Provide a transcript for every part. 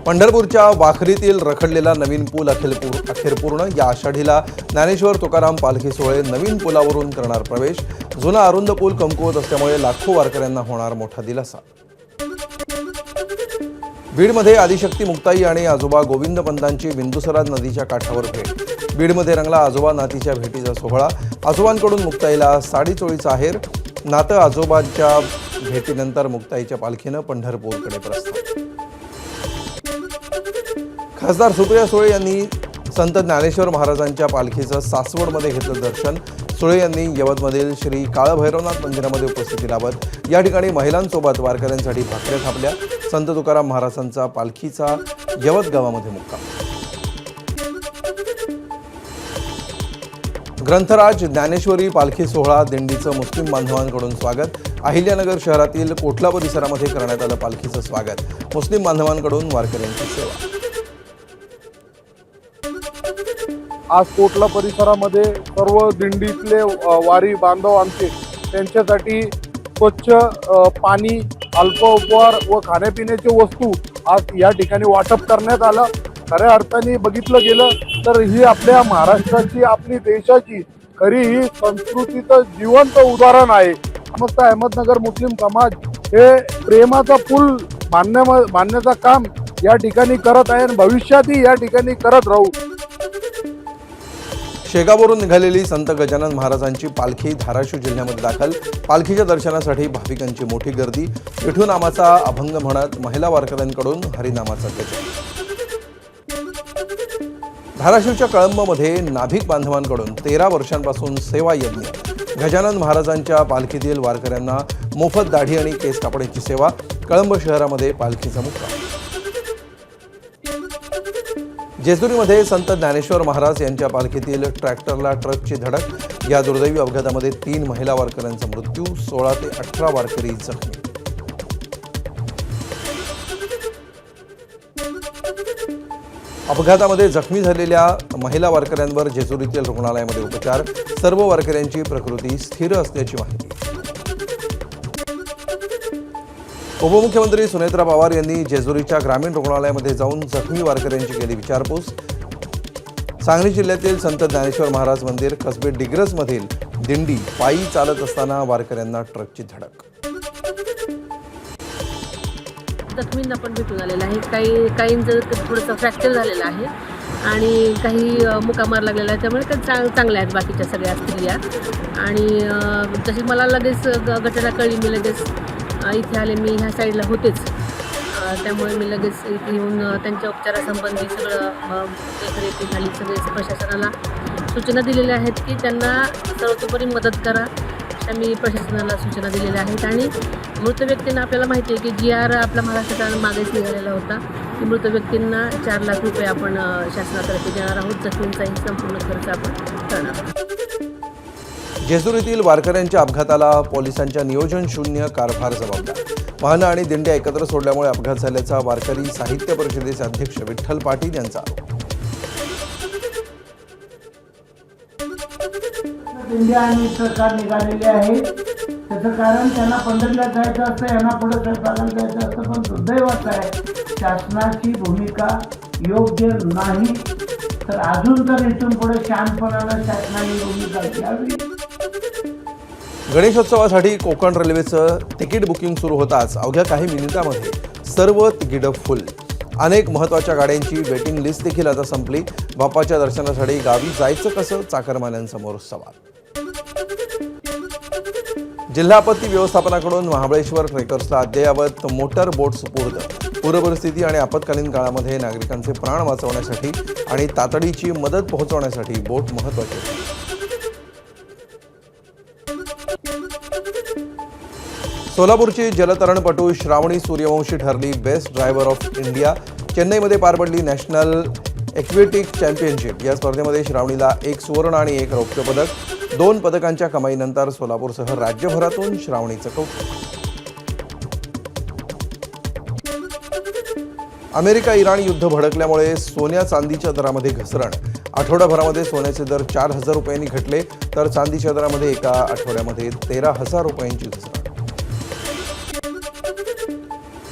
पंढरपूरच्या वाखरीतील रखडलेला नवीन पूल अखेर पूर्ण। या आषाढीला ज्ञानेश्वर तुकाराम पालखी सोहळे नवीन पुलावरून करणार प्रवेश। जुना अरुंद पूल कमकुवत असल्यामुळे लाखो वारकऱ्यांना होणार मोठा दिलासा। बीडमध्ये आदिशक्ती मुक्ताई आणि आजोबा गोविंद पंतांची बिंदुसरा नदीच्या काठावर भेट। बीडमध्ये रंगला आजोबा नातीच्या भेटीचा सोहळा। आजोबांकडून मुक्ताईला साडी चोळीचा आहेर। नातं आजोबांच्या भेटीनंतर मुक्ताईच्या पालखीनं पंढरपूरकडे प्रस्थान। खासदार सुप्रिया सुळे यांनी संत ज्ञानेश्वर महाराजांच्या पालखीचं सासवडमध्ये घेतलं दर्शन। सुळे यांनी यवतमधील श्री काळभैरवनाथ मंदिरामध्ये उपस्थिती लावत या ठिकाणी महिलांसोबत वारकऱ्यांसाठी भाकऱ्या थापल्या। संत तुकाराम महाराजांचा पालखीचा यवत गावामध्ये मुक्काम। ग्रंथराज ज्ञानेश्वरी पालखी सोहळा दिंडीचं मुस्लिम बांधवांकडून स्वागत। अहिल्यानगर शहरातील कोटला परिसरामध्ये करण्यात आलं पालखीचं स्वागत। मुस्लिम बांधवांकडून वारकऱ्यांची सेवा। आज कोटला परिसरामध्ये सर्व दिंडीतले वारी बांधव आमचे त्यांच्यासाठी स्वच्छ पाणी, अल्प उपहार व खाण्यापिण्याची वस्तू आज या ठिकाणी वाटप करण्यात आलं। खऱ्या अर्थाने बघितलं गेलं तर ही आपल्या महाराष्ट्राची, आपली देशाची खरी ही संस्कृतीचं जिवंत उदाहरण आहे। समस्त अहमदनगर मुस्लिम समाज हे प्रेमाचा पूल बांधण्याचं काम या ठिकाणी करत आहे आणि भविष्यातही या ठिकाणी करत राहू। शेगाववरून निघालेली संत गजानन महाराजांची पालखी धाराशिव जिल्ह्यामध्ये दाखल। पालखीच्या दर्शनासाठी भाविकांची मोठी गर्दी। विठूनामाचा अभंग म्हणत महिला वारकऱ्यांकडून हरिनामाचा गजर। धाराशिवच्या कळंबमध्ये नाभिक बांधवांकडून 13 वर्षांपासून सेवा यज्ञ। गजानन महाराजांच्या पालखीतील वारकऱ्यांना मोफत दाढी आणि केस कापण्याची सेवा। कळंब शहरामध्ये पालखीचा मुक्काम। जेजुरीमध्ये संत ज्ञानेश्वर महाराज यांच्या पालखीतील ट्रॅक्टरला ट्रकची धडक। या दुर्दैवी अपघातामध्ये 3 महिला वारकऱ्यांचा मृत्यू, 16 ते 18 वारकरी जखमी। अपघातामध्ये जखमी झालेल्या महिला वारकऱ्यांवर जेजुरीतील रुग्णालयामध्ये उपचार। सर्व वारकऱ्यांची प्रकृती स्थिर असल्याची माहिती। उपमुख्यमंत्री सुनेत्रा पवार यांनी जेजुरीच्या ग्रामीण रुग्णालयामध्ये जाऊन जखमी वारकऱ्यांची केली विचारपूस। सांगली जिल्ह्यातील संत ज्ञानेश्वर महाराज मंदिर कसबे डिग्रसमधील दिंडी पायी चालत असताना वारकऱ्यांना ट्रकची धडक। जखमींना पण भेटून आलेलं आहे। काहींचं थोडंसं फ्रॅक्चर झालेलं आहे आणि काही मुका मार लागलेला आहे, त्यामुळे ते चांगल्या आहेत बाकीच्या सगळ्या स्त्रिया। आणि तशी मला लगेच घटना कळली, मी लगेच इथे आले। मी ह्या साईडला होतेच, त्यामुळे मी लगेच इथे येऊन त्यांच्या उपचारासंबंधी सगळं देखरेखी झाली। सगळे प्रशासनाला सूचना दिलेल्या आहेत की त्यांना सर्वतोपरी मदत करा, अशा मी प्रशासनाला सूचना दिलेल्या आहेत। आणि मृत व्यक्तींना आपल्याला माहिती आहे की GR आपला महाराष्ट्रात मागेच निघालेला होता की मृत व्यक्तींना 4 लाख रुपये आपण शासनातर्फे देणार आहोत। जखमींचाही संपूर्ण खर्च आपण करणार आहोत। जेजुरीतील वारकऱ्यांच्या अपघाताला पोलिसांच्या नियोजन शून्य कारभार जबाबदार। वाहनं आणि दिंड्या एकत्र सोडल्यामुळे अपघात झाल्याचा वारकरी साहित्य परिषदेचे अध्यक्ष विठ्ठल पाटील यांचा आरोप। दिंड्या आणि सरकार निघालेले आहे, त्याचं कारण त्यांना पंढरीला जायचं असतं, यांना पुढे सरकारला जायचं असतं। पण दुर्दैवाचं आहे शासनाची भूमिका योग्य नाही, तर अजून तर इथून पुढे शांतपणानं शासनाने भूमिका घ्यावी। गणेशोत्सवासाठी कोकण रेल्वेचं तिकीट बुकिंग सुरू होताच अवघ्या काही मिनिटांमध्ये सर्व तिकीटं फुल। अनेक महत्त्वाच्या गाड्यांची वेटिंग लिस्ट देखील आता संपली। बाप्पाच्या दर्शनासाठी गावी जायचं कसं, चाकरमान्यांसमोर सवाल। जिल्हा आपत्ती व्यवस्थापनाकडून महाबळेश्वर ट्रेकर्सला अद्ययावत मोटर बोट सुपूर्द। पूरपरिस्थिती आणि आपत्कालीन काळामध्ये नागरिकांचे प्राण वाचवण्यासाठी आणि तातडीची मदत पोहोचवण्यासाठी बोट महत्त्वाची। सोलापूरची जलतरणपटू श्रावणी सूर्यवंशी ठरली बेस्ट ड्रायव्हर ऑफ इंडिया। चेन्नईमध्ये पार पडली नॅशनल एक्वेटिक चॅम्पियनशिप। या स्पर्धेमध्ये श्रावणीला 1 सुवर्ण आणि 1 रौप्य पदक। 2 पदकांच्या कमाईनंतर सोलापूरसह राज्यभरातून श्रावणीचं कौतुक। अमेरिका इराण युद्ध भडकल्यामुळे सोन्या चांदीच्या दरामध्ये घसरण। आठवड्याभरामध्ये सोन्याचे दर 4,000 रुपयांनी घटले, तर चांदीच्या दरामध्ये एका आठवड्यामध्ये 13,000 रुपयांची घसरण।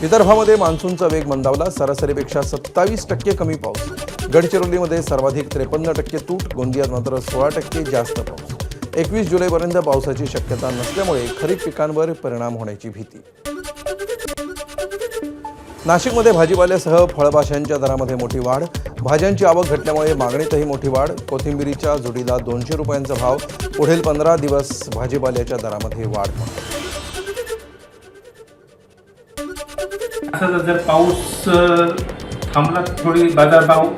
विदर्भामध्ये मान्सूनचा वेग मंदावला. सरासरीपेक्षा 27% कमी पाऊस. गडचिरोलीमध्ये सर्वाधिक 53% तूट. गोंदियात मात्र 16% जास्त पाऊस. 21 जुलैपर्यंत पावसाची शक्यता नसल्यामुळे खरीप पिकांवर परिणाम होण्याची भीती. नाशिकमध्ये भाजीपाल्यासह फळभाज्यांच्या दरामध्ये मोठी वाढ. भाज्यांची आवक घटल्यामुळे मागणीतही मोठी वाढ. कोथिंबिरीच्या जोडीला 200 रुपयांचा भाव. पुढील 15 दिवस भाजीपाल्याच्या दरामध्ये वाढ होणार. असं जर पाऊस थांबला थोडी बाजारभाव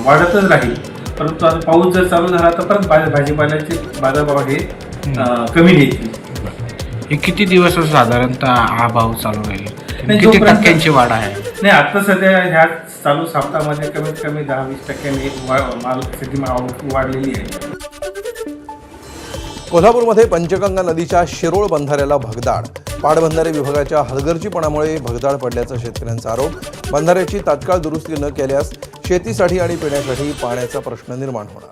वाढतच राहील, परंतु आता पाऊस जर चालू झाला तर परत भाजीपाल्याचे बाजारभाव हे कमी येतील. हे किती दिवस साधारणतः हा भाव चालू राहील? नाही, किती जोपर्यंत- टक्क्यांची वाढ आहे? नाही, आता सध्या ह्या चालू सप्ताहामध्ये कमीत कमी 10-20% माल आवक वाढलेली आहे. कोल्हापूरमध्ये पंचगंगा नदीच्या शिरोळ बंधाऱ्याला भगदाड. पाटबंधारे विभागाच्या हलगर्जीपणामुळे भगदाड पडल्याचा शेतकऱ्यांचा आरोप. बंधाऱ्याची तात्काळ दुरुस्ती न केल्यास शेतीसाठी आणि पिण्यासाठी पाण्याचा प्रश्न निर्माण होणार.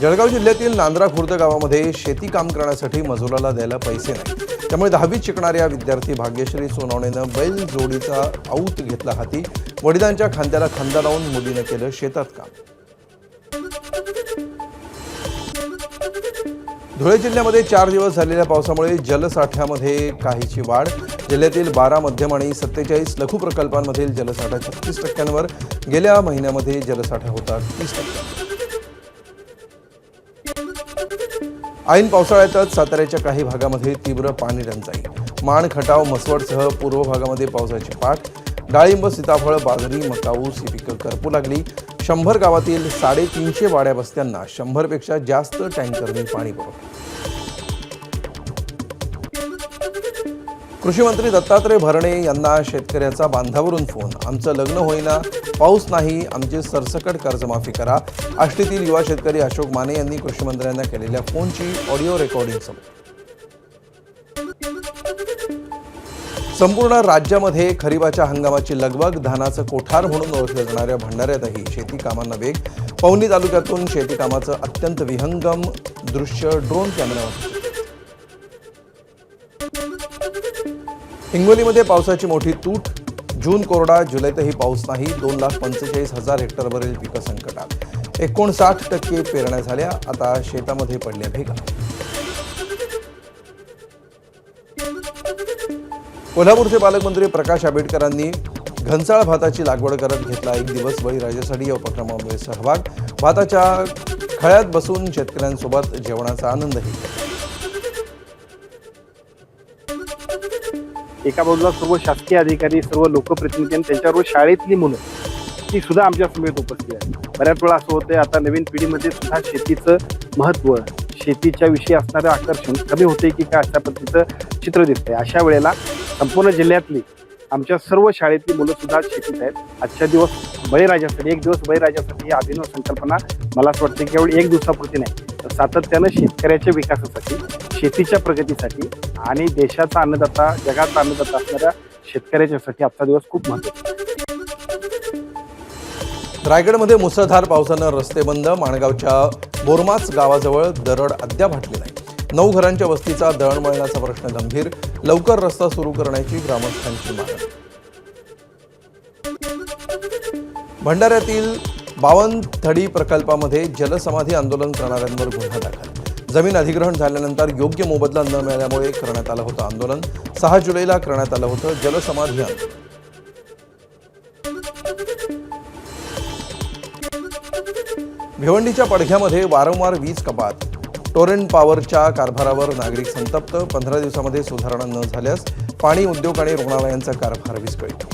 जळगाव जिल्ह्यातील नांद्रा खुर्द गावामध्ये शेती काम करण्यासाठी मजुराला द्यायला पैसे नाही. त्यामुळे 10वीत शिकणाऱ्या विद्यार्थी भाग्यश्री सोनवणेनं बैल जोडीचा औत घेतला हाती. वडिलांच्या खांद्याला खांदा लावून मुलीनं केलं शेतात काम. धुळे जिल्ह्यामध्ये 4 दिवस झालेल्या पावसामुळे जलसाठ्यामध्ये काहीची वाढ. जिल्ह्यातील 12 मध्यम आणि 47 लघु प्रकल्पांमधील जलसाठा 36%वर. गेल्या महिन्यामध्ये जलसाठा होता 30%. ऐन पावसाळ्यातच साताऱ्याच्या काही भागामध्ये तीव्र पाणी टंचाई. माण, खटाव, म्हसवडसह पूर्व भागामध्ये पावसाची पाठ. डाळिंब, सीताफळ, बाजरी, मका, ऊस ही पिकं करपू लागली. 100 गावातील 350 वाड्या वस्त्यांना 100पेक्षा जास्त टँकरने पाणी पुरवठा. कृषी मंत्री दत्तात्रय भरणे यांना शेतकऱ्याचा बांधावरून फोन. आमचं लग्न होईना, पाऊस नाही, आमची सरसकट कर्जमाफी करा. आष्टीतील युवा शेतकरी अशोक माने यांनी कृषी मंत्र्यांना केलेल्या फोनची ऑडिओ रेकॉर्डिंग समोर. संपूर्ण राज्यामध्ये खरीपाच्या हंगामाची लगबग. धानाचं कोठार म्हणून ओळखलं जाणाऱ्या भंडाऱ्यातही शेती कामांना वेग. पवनी तालुक्यातून शेती कामाचं अत्यंत विहंगम दृश्य ड्रोन कॅमेऱ्यामध्ये. हिंगोलीमध्ये पावसाची मोठी तूट. जून कोरडा, जुलैतही पाऊस नाही. 2,45,000 हेक्टरवरील पिकं संकटात. 59% पेरण्या झाल्या, आता शेतामध्ये पडल्या भेगा. कोल्हापूरचे पालकमंत्री प्रकाश आंबेडकरांनी घनसाळ भाताची लागवड करत घेतला 1 दिवस बळीराजासाठी. या उपक्रमामध्ये सहभाग. भाताच्या खळ्यात बसून शेतकऱ्यांसोबत जेवणाचा आनंदही. एका बाजूला सर्व शासकीय अधिकारी, सर्व लोकप्रतिनिधी आणि त्यांच्याबरोबर शाळेतली मुलं ती सुद्धा आमच्या समेत उपस्थित आहेत. बऱ्याच वेळा असं होतंय, आता नवीन पिढीमध्ये सुद्धा शेतीचं महत्त्व, शेतीच्या विषयी असणारं आकर्षण कमी होते की काय अशा पद्धतीचं चित्र दिसतंय. अशा वेळेला संपूर्ण जिल्ह्यातली आमच्या सर्व शाळेतली मुलं सुद्धा शेतीत आहेत. आजच्या दिवस बळीराजासाठी, 1 दिवस बळीराजासाठी ही अभिनव संकल्पना मला असं वाटतं की केवळ 1 दिवसापुरती नाही, तर सातत्यानं शेतकऱ्याच्या विकासासाठी, शेतीच्या प्रगतीसाठी आणि देशाचा अन्नदाता, जगाचा अन्नदाता असणाऱ्या शेतकऱ्याच्यासाठी आजचा दिवस खूप महत्त्वाचा आहे. रायगडमध्ये मुसळधार पावसानं रस्ते बंद. माणगावच्या बोरमाच गावाजवळ दरड अद्याप हटली नाही. 9 घरांच्या वस्तीचा दळणवळणाचा प्रश्न गंभीर. लवकर रस्ता सुरू करण्याची ग्रामस्थांची मागणी. भंडाऱ्यातील बावनथडी प्रकल्पामध्ये जलसमाधी आंदोलन करणाऱ्यांवर गुन्हा दाखल. जमीन अधिग्रहण झाल्यानंतर योग्य मोबदला न मिळाल्यामुळे करण्यात आलं होतं आंदोलन. 6 जुलैला करण्यात आलं होतं जलसमाधी आंदोलन. भिवंडीच्या पडघ्यामध्ये वारंवार वीज कपात. टोरेंट पॉवरच्या कारभारावर नागरिक संतप्त. 15 दिवसामध्ये सुधारणा न झाल्यास पाणी उद्योग आणि रुग्णालयांचा कारभार विस्कळीत.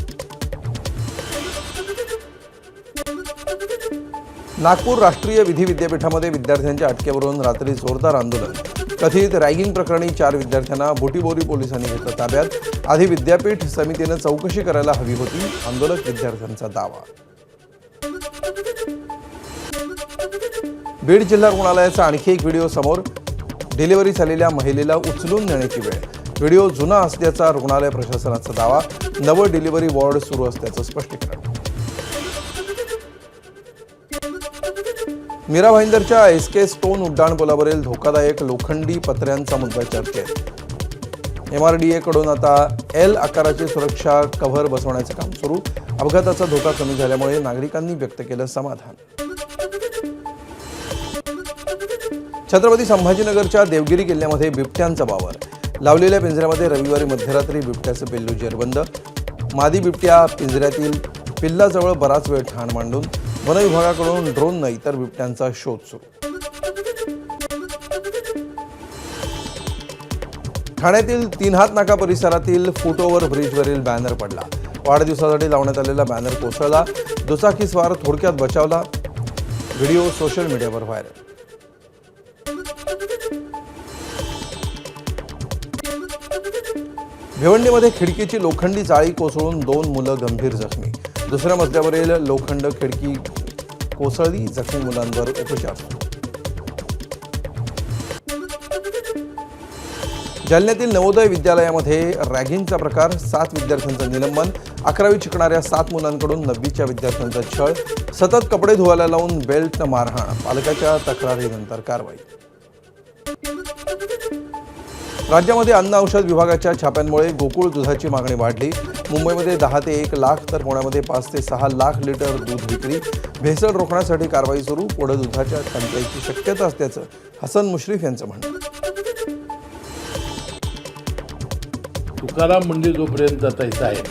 नागपूर राष्ट्रीय विधी विद्यापीठामध्ये विद्यार्थ्यांच्या अटकेवरून रात्री जोरदार आंदोलन. कथित रॅगिंग प्रकरणी 4 विद्यार्थ्यांना बुटीबोरी पोलिसांनी घेतलं ताब्यात. आधी विद्यापीठ समितीनं चौकशी करायला हवी होती, आंदोलक विद्यार्थ्यांचा दावा. बीड जिल्हा रुग्णालयाचा आणखी एक व्हिडिओ समोर. डिलिव्हरी झालेल्या महिलेला उचलून नेण्याची वेळ. व्हिडिओ जुना असल्याचा रुग्णालय प्रशासनाचा दावा. नवं डिलिव्हरी वॉर्ड सुरू असल्याचं स्पष्टीकरण. मीरा भाईंदरच्या SK स्टोन उड्डाणपुलावरील धोकादायक लोखंडी पत्र्यांचा मुद्दा चर्चेत. MRDA कडून आता L आकाराचे सुरक्षा कव्हर बसवण्याचं काम सुरू. अपघाताचा धोका कमी झाल्यामुळे नागरिकांनी व्यक्त केलं समाधान. छत्रपती संभाजीनगरच्या देवगिरी किल्ल्यामध्ये बिबट्यांचा वावर. लावलेल्या पिंजऱ्यामध्ये रविवारी मध्यरात्री बिबट्याचं पिल्लू जेरबंद. मादी बिबट्या पिंजऱ्यातील पिल्लाजवळ बराच वेळ ठाण मांडून वन विभागाकडून ड्रोननं इतर बिबट्यांचा शोध सुरू. ठाण्यातील 3 हात नाका परिसरातील फूट ओव्हर ब्रिजवरील बॅनर पडला. वाढदिवसासाठी लावण्यात आलेला बॅनर कोसळला. दुचाकीस्वार थोडक्यात बचावला. व्हिडिओ सोशल मीडियावर व्हायरल. भिवंडीमध्ये खिडकीची लोखंडी जाळी कोसळून 2 मुलं गंभीर जखमी. दुसऱ्या मजल्यावरील लोखंड खिडकी कोसळली. जखमी मुलांवर उपचार. जालन्यातील नवोदय विद्यालयामध्ये रॅगिंगचा प्रकार. 7 विद्यार्थ्यांचं निलंबन. 11वीत शिकणाऱ्या 7 मुलांकडून 9वीच्या विद्यार्थ्यांचा छळ. सतत कपडे धुवायला लावून बेल्टनं मारहाण. पालकाच्या तक्रारीनंतर कारवाई. राज्यामध्ये अन्न औषध विभागाच्या छाप्यांमुळे गोकुळ दुधाची मागणी वाढली. मुंबईमध्ये 10 ते 1 लाख तर पुण्यामध्ये 5 ते 6 लाख लिटर दूध विक्री. भेसळ रोखण्यासाठी कारवाई सुरू. पुढे दुधाच्या टंचाईची शक्यता असल्याचं हसन मुश्रीफ यांचं म्हणणं. तुकाराम मंडी जोपर्यंत जाता आहे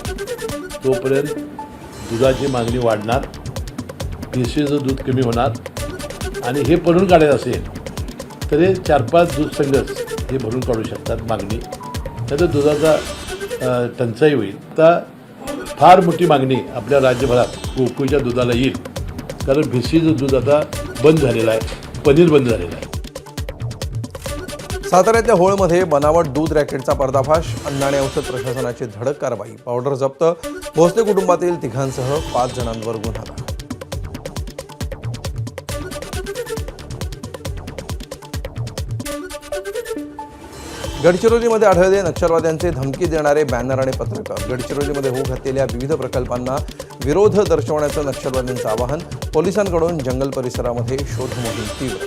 तोपर्यंत दुधाची मागणी वाढणार, भेसळीचं दूध कमी होणार आणि हे भरून काढायचं असेल तर हे 4-5 दूध संघच हे भरून काढू शकतात मागणी. त्याचं दुधाचा टंचाई होईल. तर फार मोठी मागणी आपल्या राज्यभरात गोकुळच्या दुधाला येईल, कारण भेसळीचं दूध आता बंद झालेलं आहे, पनीर बंद झालेलं आहे. साताऱ्यातल्या होळमध्ये बनावट दूध रॅकेटचा पर्दाफाश. अन्न आणि औषध प्रशासनाची धडक कारवाई. पावडर जप्त. भोसले कुटुंबातील 3घांसह 5 जणांवर गुन्हा दाखल. गडचिरोलीमध्ये आढळले नक्षलवाद्यांचे धमकी देणारे बॅनर आणि पत्रकं. गडचिरोलीमध्ये होऊ घातलेल्या विविध प्रकल्पांना विरोध दर्शवण्याचं नक्षलवाद्यांचं आवाहन. पोलिसांकडून जंगल परिसरामध्ये शोध मोहीम तीव्र.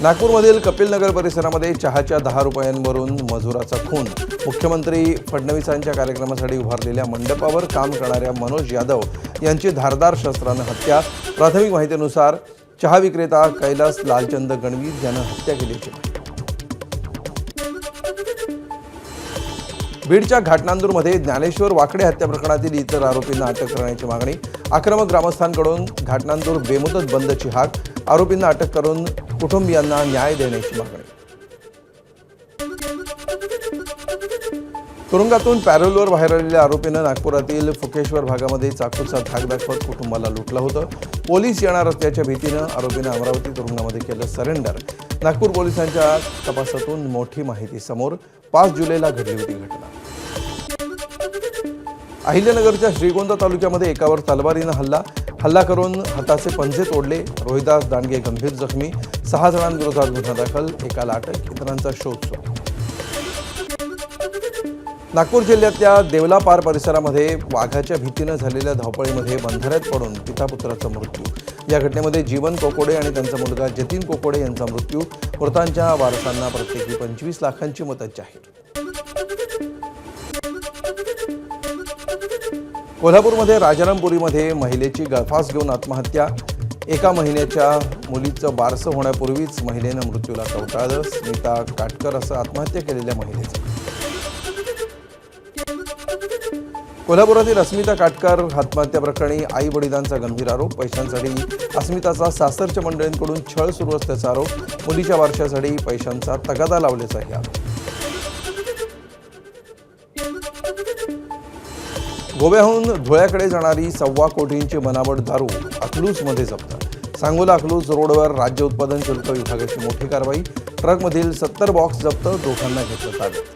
नागपूरमधील कपिलनगर परिसरामध्ये चहाच्या 10 रुपयांवरून मजुराचा खून. मुख्यमंत्री फडणवीसांच्या कार्यक्रमासाठी उभारलेल्या मंडपावर काम करणाऱ्या मनोज यादव यांची धारदार शस्त्रानं हत्या. प्राथमिक माहितीनुसार चहा विक्रेता कैलास लालचंद गणवीर यानं हत्या केल्याची माहिती. बीडच्या घाटनांदूरमध्ये ज्ञानेश्वर वाकडे हत्या प्रकरणातील इतर आरोपींना अटक करण्याची मागणी. आक्रमक ग्रामस्थांकडून घाटनांदूर बेमुदत बंदची हाक. आरोपींना अटक करून कुटुंबियांना न्याय देण्याची मागणी. तुरुंगातून पॅरोलवर बाहेर आलेल्या आरोपीनं नागपुरातील फुकेश्वर भागामध्ये चाकूचा धाक दाखवत कुटुंबाला लुटलं होतं. पोलीस येणार असल्याच्या भीतीनं आरोपीनं अमरावती तुरुंगामध्ये केलं सरेंडर. नागपूर पोलिसांच्या तपासातून मोठी माहिती समोर. 5 जुलैला घडली होती घटना. अहिल्यानगरच्या श्रीगोंदा तालुक्यामध्ये एकावर तलवारीनं हल्ला करून हाताचे पंजे तोडले. रोहिदास दांडगे गंभीर जखमी. 6 जणांविरोधात गुन्हा दाखल. एकाला अटक. इतरांचा शोध सुरू. नागपूर जिल्ह्यातल्या देवलापार परिसरामध्ये वाघाच्या भीतीनं झालेल्या धावपळीमध्ये बंधाऱ्यात पडून पिता-पुत्राचा मृत्यू. या घटनेमध्ये जीवन कोकोडे आणि त्यांचा मुलगा जतीन कोकोडे यांचा मृत्यू. मृतांच्या वारसांना प्रत्येकी 25 लाखांची मदत जाहीर. कोल्हापूरमध्ये राजारामपुरीमध्ये महिलेची गळफास घेऊन आत्महत्या. 1 महिन्याच्या मुलीचं बारसं होण्यापूर्वीच महिलेनं मृत्यूला कवटाळलं. स्मिता काटकर असं आत्महत्या केलेल्या महिलेचं. कोल्हापुरातील अस्मिता काटकर आत्महत्या प्रकरणी आई वडिलांचा गंभीर आरोप. पैशांसाठी अस्मिताचा सासरच्या मंडळींकडून छळ सुरू असल्याचा आरोप. मुलीच्या वारशासाठी पैशांचा तगादा लावल्याचाही आरोप. गोव्याहून धुळ्याकडे जाणारी 1.25 कोटींची बनावट दारू अकलूजमध्ये जप्त. सांगोला अकलूज रोडवर राज्य उत्पादन शुल्क विभागाची मोठी कारवाई. ट्रकमधील 70 बॉक्स जप्त. दोघांना घेतलं ताब्यात.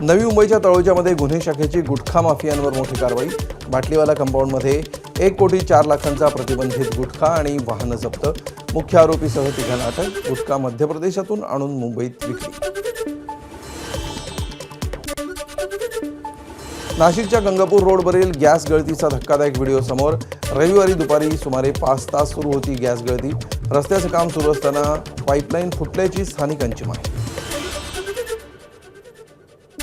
नवी मुंबईच्या तळोजामध्ये गुन्हे शाखेची गुटखा माफियांवर मोठी कारवाई. बाटलीवाला कंपाऊंडमध्ये 1 कोटी 4 लाखांचा प्रतिबंधित गुटखा आणि वाहनं जप्त. मुख्य आरोपीसह 3 अटक. गुटखा मध्य प्रदेशातून आणून मुंबईत विक्री. नाशिकच्या गंगापूर रोडवरील गॅस गळतीचा धक्कादायक व्हिडिओ समोर. रविवारी दुपारी सुमारे 5 तास सुरू होती गॅस गळती. रस्त्याचं काम सुरू असताना पाईपलाईन फुटल्याची स्थानिकांची माहिती.